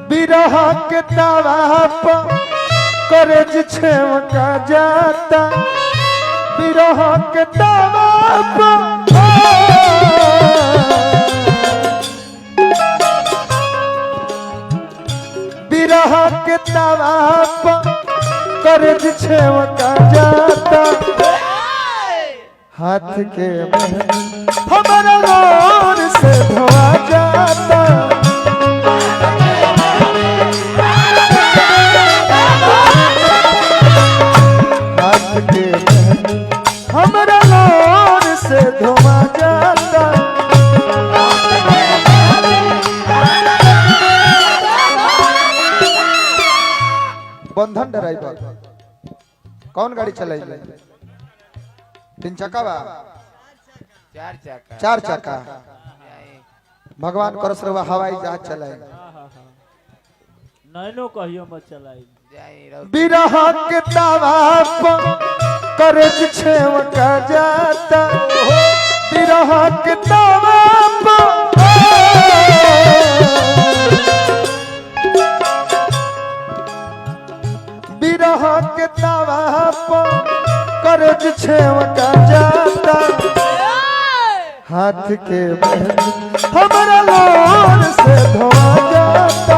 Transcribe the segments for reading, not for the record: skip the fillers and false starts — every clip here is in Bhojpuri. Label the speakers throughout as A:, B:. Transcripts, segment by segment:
A: बिरह के तावा करज छेवका जाता बिरह के तावा बिरह के तावा करज छेवका जाता हाथ के हमारा लोर से धोआ जाता हमारा लोर से धोआ जाता बंधन ड्राइवर कौन गाड़ी चलाई तीन चक्का बा चार चक्का भगवान करस रवा हवाई जहाज चलाए
B: नैनो कहियो मत चलाई
A: बिरह के तावा करज छेवका जाता बिरह के तावा बिरह के तावा करज छेवका जाता हाथ के हमारा लोर से धोआ जाता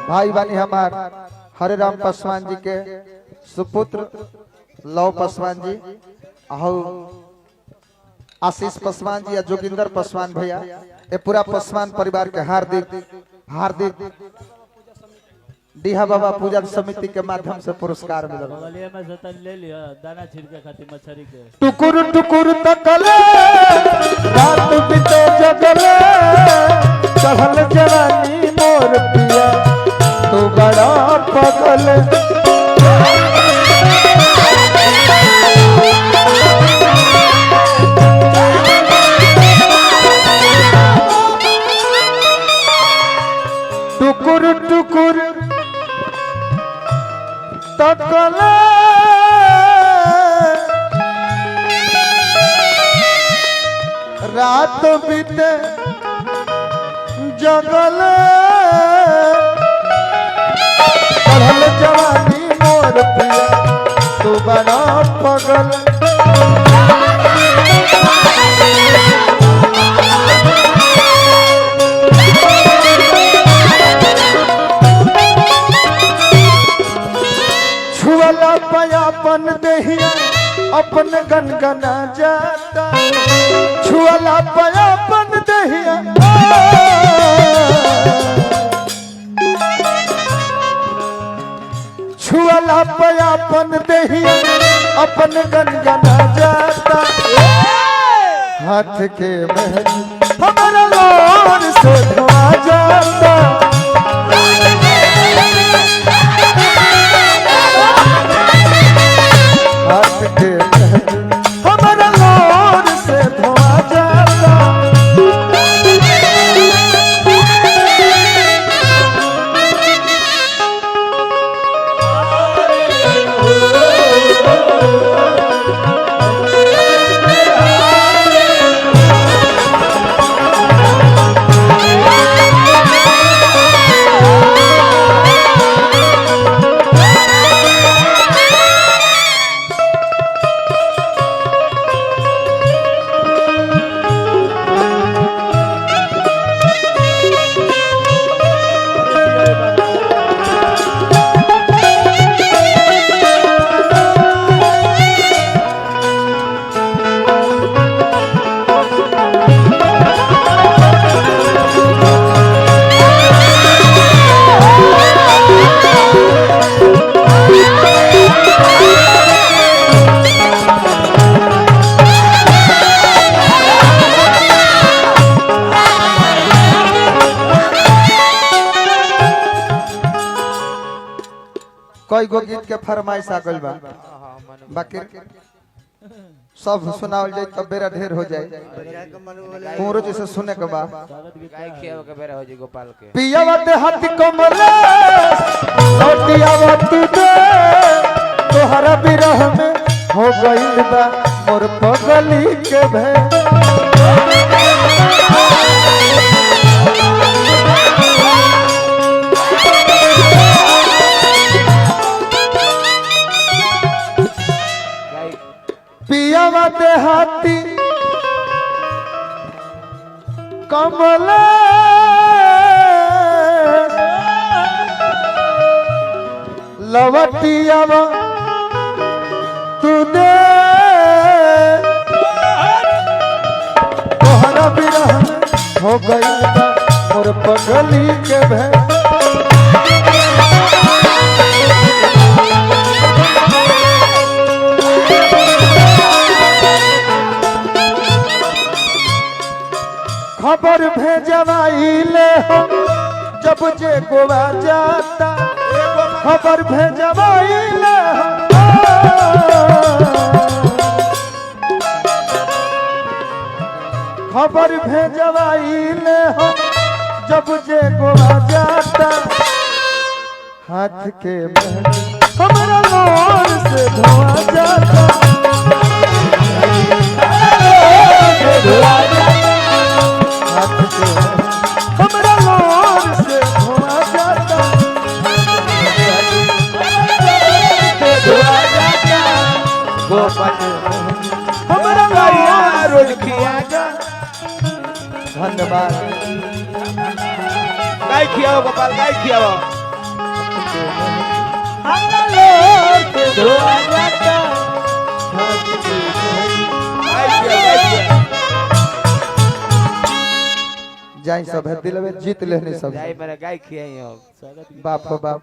A: भाई बानी हमार हरे राम पासवान जी के सुपुत्र लव पासवान जी आशीष पासवान जी या जोगिंदर पासवान भैया ये पूरा पासवान परिवार के हार्दिक डीहा बाबा पूजा समिति के माध्यम से पुरस्कार मिला
B: ले लिया दाना छिड़के खातिर मछली के
A: टुकुर टुकुर तकले रात बीते जगले चढ़ल जवानी मोर पिया तू बड़ा पगल टुकुर टुकुर तकले रात बीते जगले पढ़ल जवानी मोर पिया तू बड़ा पगल छुअला पयापन देहिया अपन गनगना जाता छुअला पयापन देहिया छुअला पयापन देहिया अपन गनगना जाता हाथ के हमारा लोर से धोआ जाता हाथ के हमारा लोर से धोआ जाता कोई गो गीत के फरमाइश आ गइल बा बाकी सब सुनावल जाए तब बेरा ढेर हो जाए कुंवरो जैसे सुने के बा
C: गाय खियाव के बेरा हो जी गोपाल के
A: पियावा देहाती कमले लौटियावा तू दे तोहरा बिरह में हो गइल बा मोर पगली के भे पियावा देहाती कमले लवटियावा तू दे तोहरा बिरह हो गई बा मोर पगली के भे खबर भेजवाइले हम जब जे गोवा जाता खबर भेजवाइले हम खबर भेजवाइले हम जब जे गोवा जाता हाथ के हमरा लोर से धोआ जाता हमरा लोर से धोआ जाता हमरा लोर रोज खिया जा धन्यवाद
C: गाय खियाओ गोपाल गाय खियाओ
A: हमरा लोर से धोआ जाता
C: गाय खियाओ
A: जाई सब है दिलवे जीत लेने सब
C: गाय मेरा गाय खियाई अब
B: स्वागत
A: बाप हो बाप